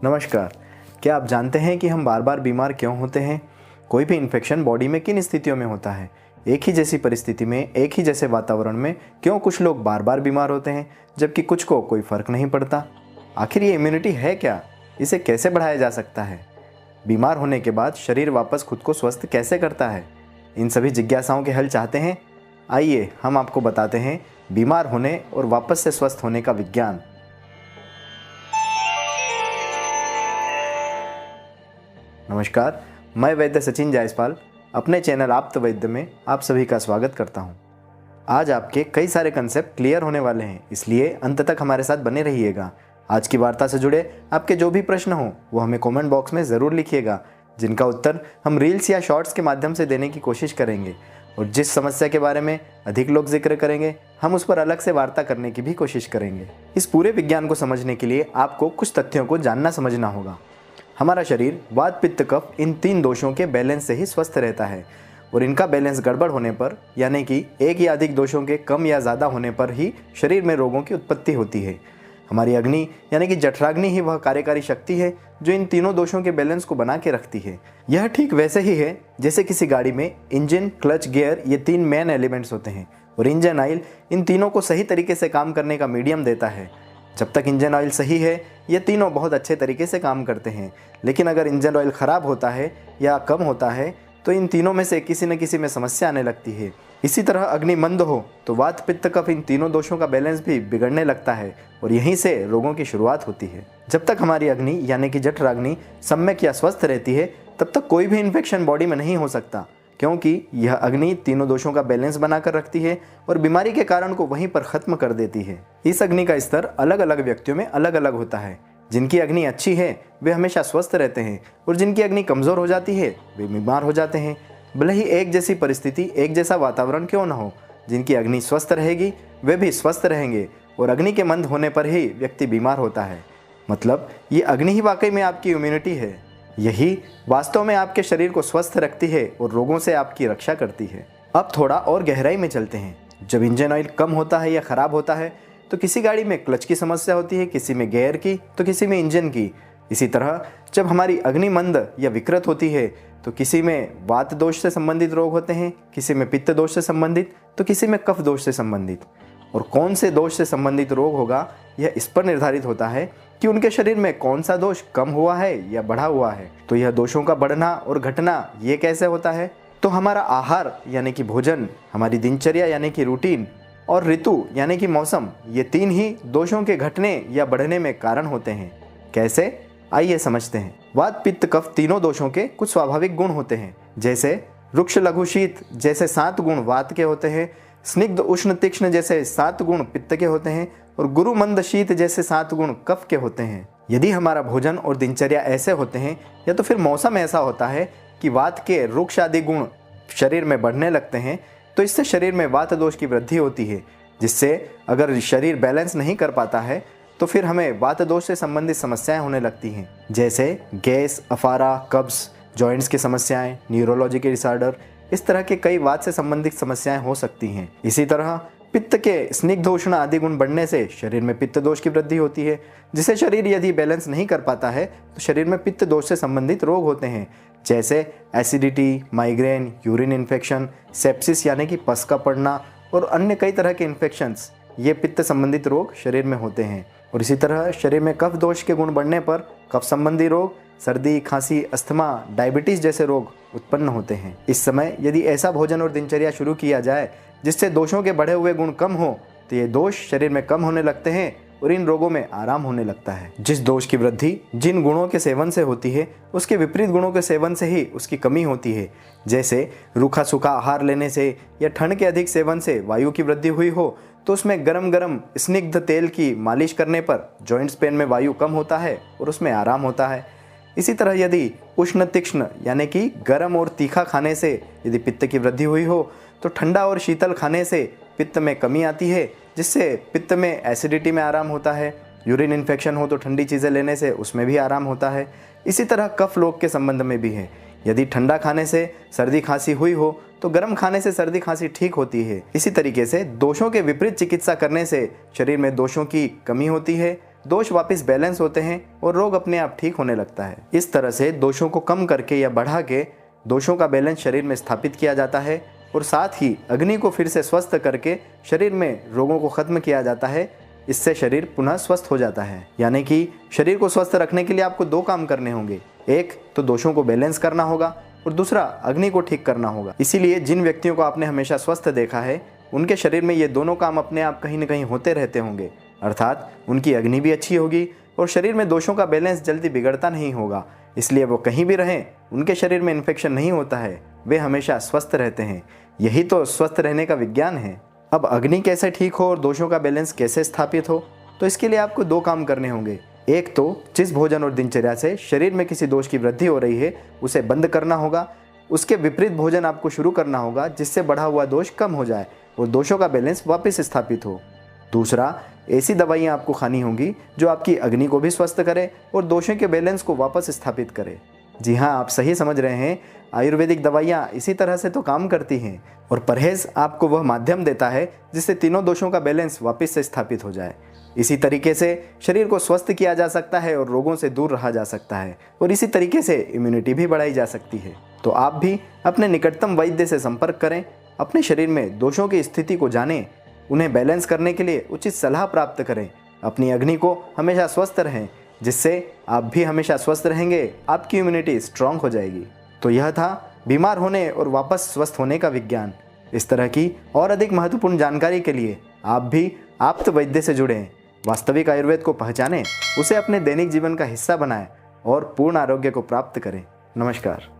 नमस्कार। क्या आप जानते हैं कि हम बार बार बीमार क्यों होते हैं? कोई भी इन्फेक्शन बॉडी में किन स्थितियों में होता है? एक ही जैसी परिस्थिति में, एक ही जैसे वातावरण में क्यों कुछ लोग बार बार बीमार होते हैं जबकि कुछ को कोई फर्क नहीं पड़ता? आखिर ये इम्यूनिटी है क्या? इसे कैसे बढ़ाया जा सकता है? बीमार होने के बाद शरीर वापस खुद को स्वस्थ कैसे करता है? इन सभी जिज्ञासाओं के हल चाहते हैं? आइए हम आपको बताते हैं बीमार होने और वापस से स्वस्थ होने का विज्ञान। नमस्कार, मैं वैद्य सचिन जायसवाल अपने चैनल आप्त वैद्य में आप सभी का स्वागत करता हूं। आज आपके कई सारे कंसेप्ट क्लियर होने वाले हैं, इसलिए अंत तक हमारे साथ बने रहिएगा। आज की वार्ता से जुड़े आपके जो भी प्रश्न हो वो हमें कमेंट बॉक्स में ज़रूर लिखिएगा, जिनका उत्तर हम रील्स या शॉर्ट्स के माध्यम से देने की कोशिश करेंगे। और जिस समस्या के बारे में अधिक लोग जिक्र करेंगे, हम उस पर अलग से वार्ता करने की भी कोशिश करेंगे। इस पूरे विज्ञान को समझने के लिए आपको कुछ तथ्यों को जानना समझना होगा। हमारा शरीर वात पित्त कफ इन 3 दोषों के बैलेंस से ही स्वस्थ रहता है, और इनका बैलेंस गड़बड़ होने पर, यानी कि एक या अधिक दोषों के कम या ज़्यादा होने पर ही शरीर में रोगों की उत्पत्ति होती है। हमारी अग्नि यानी कि जठराग्नि ही वह कार्यकारी शक्ति है जो इन तीनों दोषों के बैलेंस को बना के रखती है। यह ठीक वैसे ही है जैसे किसी गाड़ी में इंजन, क्लच, गियर ये 3 मेन एलिमेंट्स होते हैं, और इंजन ऑयल इन तीनों को सही तरीके से काम करने का मीडियम देता है। जब तक इंजन ऑयल सही है, ये तीनों बहुत अच्छे तरीके से काम करते हैं, लेकिन अगर इंजन ऑयल ख़राब होता है या कम होता है तो इन तीनों में से किसी न किसी में समस्या आने लगती है। इसी तरह अग्नि मंद हो तो वात पित्त कफ इन तीनों दोषों का बैलेंस भी बिगड़ने लगता है, और यहीं से रोगों की शुरुआत होती है। जब तक हमारी अग्नि यानी कि जठराग्नि सम्यक या स्वस्थ रहती है, तब तक कोई भी इन्फेक्शन बॉडी में नहीं हो सकता, क्योंकि यह अग्नि तीनों दोषों का बैलेंस बनाकर रखती है और बीमारी के कारण को वहीं पर खत्म कर देती है। इस अग्नि का स्तर अलग अलग व्यक्तियों में अलग अलग होता है। जिनकी अग्नि अच्छी है वे हमेशा स्वस्थ रहते हैं, और जिनकी अग्नि कमज़ोर हो जाती है वे बीमार हो जाते हैं। भले ही एक जैसी परिस्थिति, एक जैसा वातावरण क्यों न हो, जिनकी अग्नि स्वस्थ रहेगी वे भी स्वस्थ रहेंगे, और अग्नि के मंद होने पर ही व्यक्ति बीमार होता है। मतलब ये अग्नि ही वाकई में आपकी इम्यूनिटी है। यही वास्तव में आपके शरीर को स्वस्थ रखती है और रोगों से आपकी रक्षा करती है। अब थोड़ा और गहराई में चलते हैं। जब इंजन ऑयल कम होता है या ख़राब होता है तो किसी गाड़ी में क्लच की समस्या होती है, किसी में गियर की, तो किसी में इंजन की। इसी तरह जब हमारी अग्नि मंद या विकृत होती है तो किसी में वात दोष से संबंधित रोग होते हैं, किसी में पित्त दोष से संबंधित, तो किसी में कफ दोष से संबंधित। और कौन से दोष से संबंधित रोग होगा यह इस पर निर्धारित होता है कि उनके शरीर में कौन सा दोष कम हुआ है या बढ़ा हुआ है। तो यह दोषों का बढ़ना और घटना ये कैसे होता है? तो हमारा आहार यानी कि भोजन, हमारी दिनचर्या यानी कि रूटीन, और ऋतु यानी कि मौसम, ये 3 ही दोषों के घटने या बढ़ने में कारण होते हैं। कैसे? आइए समझते हैं। वात पित्त कफ तीनों दोषों के कुछ स्वाभाविक गुण होते हैं, जैसे रुक्ष लघु शीत जैसे 7 गुण वात के होते हैं, स्निग्ध उष्ण तीक्ष्ण जैसे 7 गुण पित्त के होते हैं, और गुरु मंद शीत जैसे 7 गुण कफ के होते हैं। यदि हमारा भोजन और दिनचर्या ऐसे होते हैं, या तो फिर मौसम ऐसा होता है कि वात के रुक्ष आदि गुण शरीर में बढ़ने लगते हैं, तो इससे शरीर में वात दोष की वृद्धि होती है, जिससे अगर शरीर बैलेंस नहीं कर पाता है तो फिर हमें वात दोष से संबंधित समस्याएं होने लगती हैं, जैसे गैस, अफारा, कब्ज, जॉइंट्स की समस्याएं, न्यूरोलॉजी के डिसऑर्डर। इस तरह के कई वात से संबंधित समस्याएं हो सकती हैं। इसी तरह पित्त के स्निग्ध उष्ण आदि गुण बढ़ने से शरीर में पित्त दोष की वृद्धि होती है, जिसे शरीर यदि बैलेंस नहीं कर पाता है तो शरीर में पित्त दोष से संबंधित रोग होते हैं, जैसे acidity, migraine, urine infection, sepsis यानी कि पस का पड़ना, और अन्य कई तरह के इन्फेक्शंस। ये पित्त संबंधित रोग शरीर में होते हैं। और इसी तरह शरीर में कफ दोष के गुण बढ़ने पर कफ संबंधी रोग, सर्दी, खांसी, अस्थमा, डायबिटीज़ जैसे रोग उत्पन्न होते हैं। इस समय यदि ऐसा भोजन और दिनचर्या शुरू किया जाए जिससे दोषों के बढ़े हुए गुण कम हो, तो ये दोष शरीर में कम होने लगते हैं और इन रोगों में आराम होने लगता है। जिस दोष की वृद्धि जिन गुणों के सेवन से होती है, उसके विपरीत गुणों के सेवन से ही उसकी कमी होती है। जैसे रूखा सूखा आहार लेने से या ठंड के अधिक सेवन से वायु की वृद्धि हुई हो, तो उसमें गरम गरम स्निग्ध तेल की मालिश करने पर जॉइंट्स पेन में वायु कम होता है और उसमें आराम होता है। इसी तरह यदि उष्ण तीक्ष्ण यानी कि गर्म और तीखा खाने से यदि पित्त की वृद्धि हुई हो, तो ठंडा और शीतल खाने से पित्त में कमी आती है, जिससे पित्त में एसिडिटी में आराम होता है। यूरिन इन्फेक्शन हो तो ठंडी चीज़ें लेने से उसमें भी आराम होता है। इसी तरह कफ रोग के संबंध में भी है। यदि ठंडा खाने से सर्दी खांसी हुई हो तो गर्म खाने से सर्दी खांसी ठीक होती है। इसी तरीके से दोषों के विपरीत चिकित्सा करने से शरीर में दोषों की कमी होती है दोष वापस बैलेंस होते हैं और रोग अपने आप ठीक होने लगता है। इस तरह से दोषों को कम करके या बढ़ा के दोषों का बैलेंस शरीर में स्थापित किया जाता है और साथ ही अग्नि को फिर से स्वस्थ करके शरीर में रोगों को खत्म किया जाता है। इससे शरीर पुनः स्वस्थ हो जाता है। यानी कि शरीर को स्वस्थ रखने के लिए आपको दो काम करने होंगे, एक तो दोषों को बैलेंस करना होगा और दूसरा अग्नि को ठीक करना होगा। इसीलिए जिन व्यक्तियों को आपने हमेशा स्वस्थ देखा है उनके शरीर में ये दोनों काम अपने आप कहीं न कहीं होते रहते होंगे, अर्थात उनकी अग्नि भी अच्छी होगी और शरीर में दोषों का बैलेंस जल्दी बिगड़ता नहीं होगा। इसलिए वो कहीं भी रहें उनके शरीर में इन्फेक्शन नहीं होता है, वे हमेशा स्वस्थ रहते हैं। यही तो स्वस्थ रहने का विज्ञान है। अब अग्नि कैसे ठीक हो और दोषों का बैलेंस कैसे स्थापित हो, तो इसके लिए आपको दो काम करने होंगे। एक तो जिस भोजन और दिनचर्या से शरीर में किसी दोष की वृद्धि हो रही है उसे बंद करना होगा, उसके विपरीत भोजन आपको शुरू करना होगा जिससे बढ़ा हुआ दोष कम हो जाए और दोषों का बैलेंस वापस स्थापित हो। दूसरा, ऐसी दवाइयाँ आपको खानी होंगी जो आपकी अग्नि को भी स्वस्थ करे और दोषों के बैलेंस को वापस स्थापित करे। जी हाँ, आप सही समझ रहे हैं, आयुर्वेदिक दवाइयाँ इसी तरह से तो काम करती हैं और परहेज आपको वह माध्यम देता है जिससे तीनों दोषों का बैलेंस वापस से स्थापित हो जाए। इसी तरीके से शरीर को स्वस्थ किया जा सकता है और रोगों से दूर रहा जा सकता है और इसी तरीके से इम्यूनिटी भी बढ़ाई जा सकती है। तो आप भी अपने निकटतम वैद्य से संपर्क करें, अपने शरीर में दोषों की स्थिति को जानें, उन्हें बैलेंस करने के लिए उचित सलाह प्राप्त करें, अपनी अग्नि को हमेशा स्वस्थ रहें, जिससे आप भी हमेशा स्वस्थ रहेंगे, आपकी इम्यूनिटी स्ट्रांग हो जाएगी। तो यह था बीमार होने और वापस स्वस्थ होने का विज्ञान। इस तरह की और अधिक महत्वपूर्ण जानकारी के लिए आप भी आप्त वैद्य से जुड़ें, वास्तविक आयुर्वेद को पहचानें, उसे अपने दैनिक जीवन का हिस्सा बनाएं और पूर्ण आरोग्य को प्राप्त करें। नमस्कार।